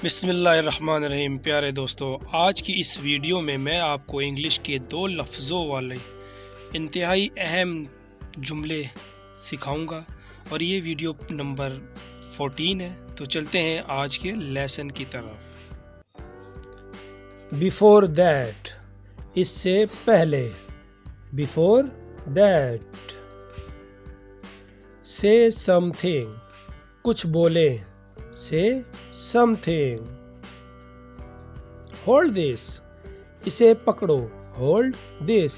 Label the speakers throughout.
Speaker 1: बिस्मिल्लाहिर्रहमानिर्रहीम। प्यारे दोस्तों, आज की इस वीडियो में मैं आपको इंग्लिश के 2 लफ्ज़ों वाले इंतहाई अहम जुमले सिखाऊंगा और ये वीडियो नंबर 14 है। तो चलते हैं आज के लेसन की तरफ। बिफोर दैट, इससे पहले। Before that. से समथिंग, कुछ बोले। से समथिंग। होल्ड दिस, इसे पकड़ो। Hold this.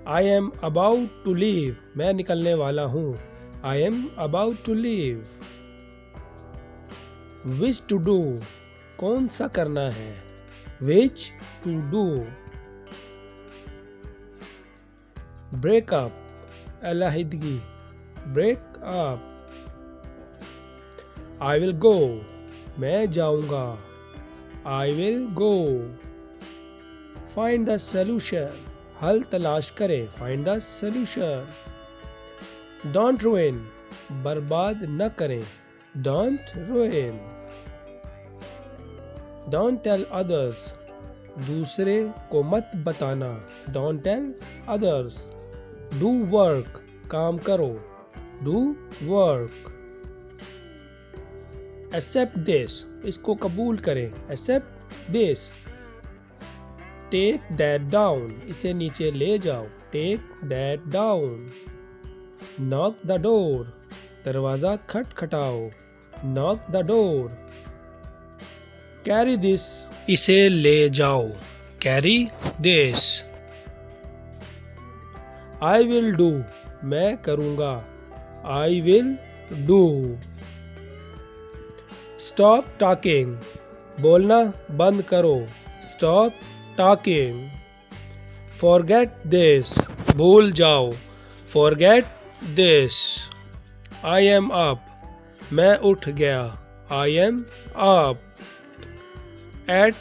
Speaker 1: I am about to leave, मैं निकलने वाला हूं। I am about to leave. Which to do, कौन सा करना है। Which to do. ब्रेकअप, अलहदगी। Break up. I will go, मैं जाऊंगा। I will go. Find the solution, हल तलाश करें। Find the solution. Don't ruin, बर्बाद न करें। Don't ruin. Don't tell others, दूसरे को मत बताना। Don't tell others. Do work, काम करो। Do work. Accept this, इसको कबूल करें। Accept this. Take that down, इसे नीचे ले जाओ। Take that down. Knock the door, दरवाज़ा खटखटाओ। Knock the door. Carry this, इसे ले जाओ। Carry this. I will do, मैं करूँगा। I will do. Stop talking, बोलना बंद करो। Stop talking. Forget this, भूल जाओ। Forget this. I am up, मैं उठ गया। I am up. At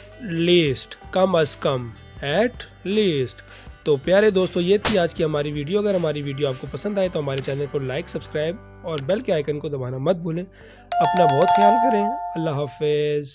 Speaker 1: least, कम अज़ कम। At least. तो प्यारे दोस्तों, ये थी आज की हमारी वीडियो। अगर हमारी वीडियो आपको पसंद आए तो हमारे चैनल को लाइक, सब्सक्राइब और बेल के आइकन को दबाना मत भूलें। अपना बहुत ख्याल करें। अल्लाह हाफिज़।